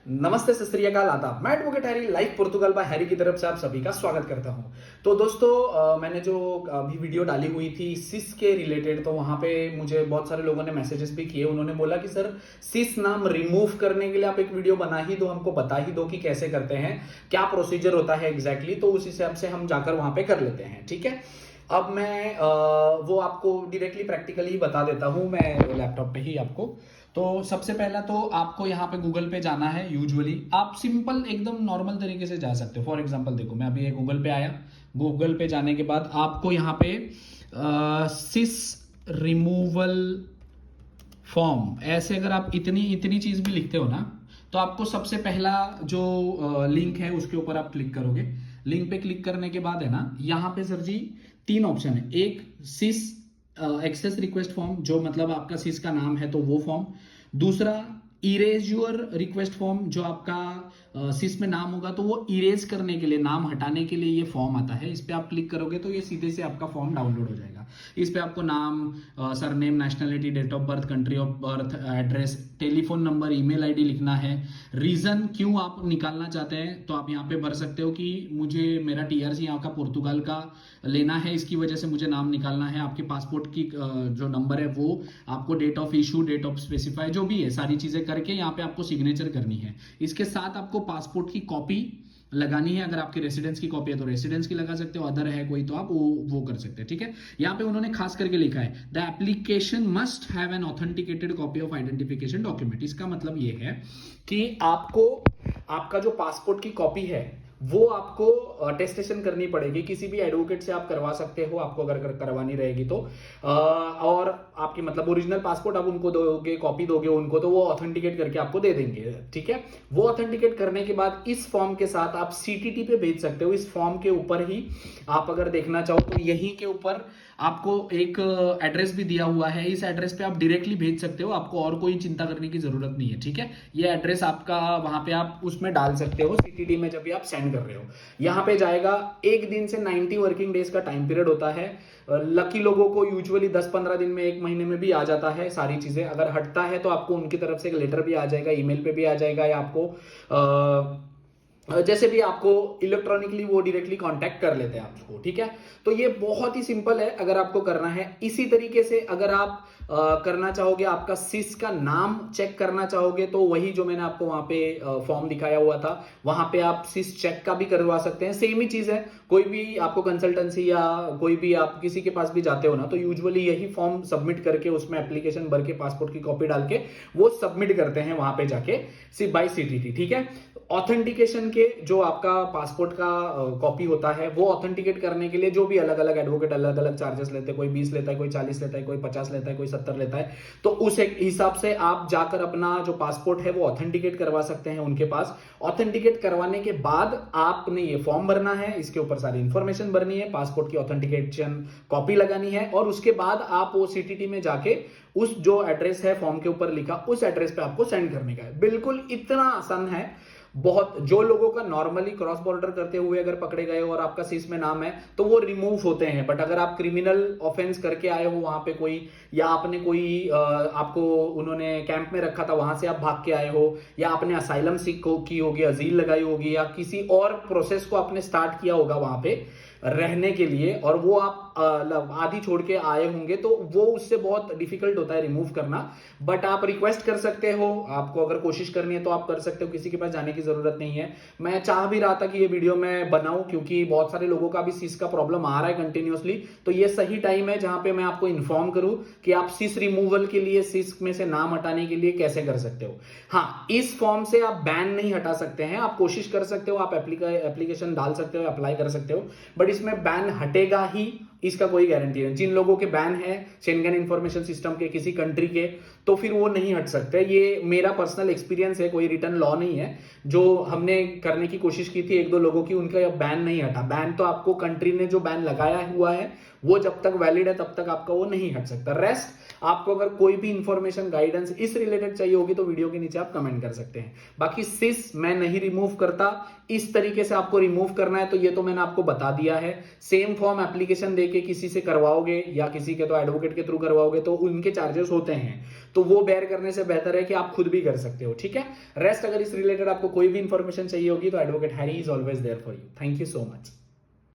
नमस्ते, सत श्री अकाल, आदाब। मैं advocate Harry, live Portugal bye Harry की तरफ से आप सभी का स्वागत करता हूं। तो दोस्तों, मैंने जो अभी वीडियो डाली हुई थी सिस के रिलेटेड, तो वहां पे मुझे बहुत सारे लोगों ने मैसेजेस भी किए। उन्होंने बोला कि सर, सिस नाम रिमूव करने के लिए आप एक वीडियो बना ही दो, हमको बता ही दो कि कैसे करते हैं, क्या प्रोसीजर होता है एग्जैक्टली। तो उस हिसाब से हम जाकर वहां पे कर लेते हैं, ठीक है। अब मैं वो आपको डायरेक्टली प्रैक्टिकली बता देता हूं, मैं लैपटॉप पे ही आपको। तो सबसे पहला तो आपको यहाँ पे गूगल पे जाना है। यूजुअली आप सिंपल एकदम नॉर्मल तरीके से जा सकते हो। फॉर एग्जांपल देखो, मैं अभी ये गूगल पे आया। गूगल पे जाने के बाद आपको यहाँ पे सिस रिमूवल फॉर्म, ऐसे अगर आप इतनी इतनी चीज भी लिखते हो ना, तो आपको सबसे पहला जो लिंक है उसके ऊपर आप क्लिक करोगे। लिंक पे क्लिक करने के बाद है ना, यहाँ पे सर जी 3 ऑप्शन है। एक सिस एक्सेस रिक्वेस्ट फॉर्म, जो मतलब आपका सिस का नाम है तो वो फॉर्म। दूसरा इरेज योर रिक्वेस्ट फॉर्म, जो आपका सिस में नाम होगा तो वो इरेज करने के लिए, नाम हटाने के लिए ये फॉर्म आता है। इस पे आप क्लिक करोगे तो ये सीधे से आपका फॉर्म डाउनलोड हो जाएगा। इस पे आपको नाम, surname, nationality, date of birth, country of birth, address, telephone number, email ID लिखना है। रीजन क्यों आप निकालना चाहते हैं तो आप यहाँ पे भर सकते हो कि मुझे मेरा टीआरसी यहाँ का पुर्तगाल का लेना है, इसकी वजह से मुझे नाम निकालना है। आपके पासपोर्ट की जो नंबर है वो, आपको date of issue, date of specify, जो भी है सारी चीजें करके यहाँ पे आपको सिग्नेचर करनी है। इसके साथ आपको पासपोर्ट की कॉपी लगानी है। अगर आपकी रेसिडेंस की कॉपी है तो रेसिडेंस की लगा सकते हो, अदर है कोई तो आप वो कर सकते हैं, ठीक है। यहाँ पे उन्होंने खास करके लिखा है the application must have an authenticated copy of identification document. इसका मतलब ये है कि आपको आपका जो पासपोर्ट की कॉपी है वो आपको अटेस्टेशन करनी पड़ेगी। किसी भी एडवोकेट से आप करवा सकते हो, आपको अगर करवानी रहेगी तो। और आपकी मतलब ओरिजिनल पासपोर्ट आप उनको दोगे, कॉपी दोगे उनको, तो वो ऑथेंटिकेट करके आपको दे देंगे, ठीक है। वो ऑथेंटिकेट करने के बाद इस फॉर्म के साथ आप सीटीटी पे भेज सकते हो। इस फॉर्म के ऊपर ही आप अगर देखना चाहो तो यहीं के ऊपर आपको एक एड्रेस भी दिया हुआ है। इस एड्रेस पे आप डायरेक्टली भेज सकते हो, आपको और कोई चिंता करने की जरूरत नहीं है, ठीक है। ये एड्रेस आपका वहां पे आप उसमें डाल सकते हो सीटीडी में, जब भी आप सेंड कर रहे हो। यहाँ पे जाएगा, 1 दिन से 90 वर्किंग डेज का टाइम पीरियड होता है। लकी लोगों को यूजुअली 10-15 दिन में, 1 महीने में भी आ जाता है सारी चीजें। अगर हटता है तो आपको उनकी तरफ से एक लेटर भी आ जाएगा, ईमेल पे भी आ जाएगा, या आपको जैसे भी आपको इलेक्ट्रॉनिकली वो डायरेक्टली कांटेक्ट कर लेते हैं आपको, ठीक है। तो ये बहुत ही सिंपल है अगर आपको करना है। इसी तरीके से अगर आप करना चाहोगे, आपका सिस का नाम चेक करना चाहोगे, तो वही जो मैंने आपको वहां पे फॉर्म दिखाया हुआ था, वहां पे आप सिस चेक का भी करवा सकते हैं। सेम ही चीज है। कोई भी आपको कंसल्टेंसी या कोई भी आप किसी के पास भी जाते हो ना, तो यूजुअली यही फॉर्म सबमिट करके, उसमें एप्लीकेशन भर के, पासपोर्ट की कॉपी डाल के वो सबमिट करते हैं वहां पे जाके बाय सीटीटी, ठीक है। ऑथेंटिकेशन के जो आपका पासपोर्ट का कॉपी होता है, वो ऑथेंटिकेट करने के लिए जो भी अलग अलग एडवोकेट अलग अलग चार्जेस लेते हैं, कोई 20 लेता है, कोई 40 लेता है, कोई 50 लेता है, कोई 70 लेता है। तो उस एक हिसाब से आप जाकर अपना जो पासपोर्ट है वो ऑथेंटिकेट करवा सकते हैं उनके पास। ऑथेंटिकेट करवाने के बाद आपने ये फॉर्म भरना है, इसके ऊपर सारी इंफॉर्मेशन भरनी है, पासपोर्ट की ऑथेंटिकेशन कॉपी लगानी है, और उसके बाद आप वो सीटीटी में जाके उस जो एड्रेस है फॉर्म के ऊपर लिखा, उस एड्रेस पे आपको सेंड करने का है। बिल्कुल इतना आसान है। बहुत जो लोगों का नॉर्मली क्रॉस बॉर्डर करते हुए अगर पकड़े गए और आपका सिस में नाम है तो वो रिमूव होते हैं। बट अगर आप क्रिमिनल ऑफेंस करके आए हो वहां पे कोई, या आपने कोई आपको उन्होंने कैंप में रखा था, वहां से आप भाग के आए हो, या आपने असाइलम सीख की होगी, अजील लगाई होगी, या किसी और प्रोसेस को आपने स्टार्ट किया होगा वहां पे रहने के लिए, और वो आप आधी छोड़ के आए होंगे, तो वो उससे बहुत डिफिकल्ट होता है रिमूव करना। बट आप रिक्वेस्ट कर सकते हो, आपको अगर कोशिश करनी है तो आप कर सकते हो, किसी के पास जाने की जरूरत नहीं है। मैं चाह भी रहा था कि ये वीडियो मैं बनाऊं, क्योंकि बहुत सारे लोगों का भी सिस का प्रॉब्लम आ रहा है कंटिन्यूअसली। तो ये सही टाइम है जहां पे मैं आपको इन्फॉर्म करूं कि आप सिस रिमूवल के लिए, सिस में से नाम हटाने के लिए कैसे कर सकते हो। हाँ, इस फॉर्म से आप बैन नहीं हटा सकते हैं, आप कोशिश कर सकते हो, आप एप्लीकेशन डाल सकते हो, अप्लाई कर सकते हो, बट इसमें बैन हटेगा ही, इसका कोई गारंटी नहीं। जिन लोगों के बैन है शेंगन इंफॉर्मेशन सिस्टम के किसी कंट्री के, तो फिर वो नहीं हट सकते। ये मेरा पर्सनल एक्सपीरियंस है, कोई रिटर्न लॉ नहीं है। जो हमने करने की कोशिश की थी 1-2 लोगों की, उनका बैन नहीं हटा। बैन तो आपको कंट्री ने जो बैन लगाया हुआ है वो जब तक वैलिड है तब तक आपका वो नहीं हट सकता। रेस्ट आपको अगर कोई भी इंफॉर्मेशन गाइडेंस इस रिलेटेड चाहिए होगी तो वीडियो के नीचे आप कमेंट कर सकते हैं। बाकी सिस मैं नहीं रिमूव करता, इस तरीके से आपको रिमूव करना है तो ये तो मैंने आपको बता दिया है। सेम फॉर्म एप्लीकेशन देके किसी से करवाओगे या किसी के तो एडवोकेट के थ्रू करवाओगे तो उनके चार्जेस होते हैं, तो वो बेयर करने से बेहतर है कि आप खुद भी कर सकते हो। ठीक है, रेस्ट अगर इस रिलेटेड आपको कोई भी इंफॉर्मेशन चाहिए होगी तो advocate Harry is always there for you. Thank you so much.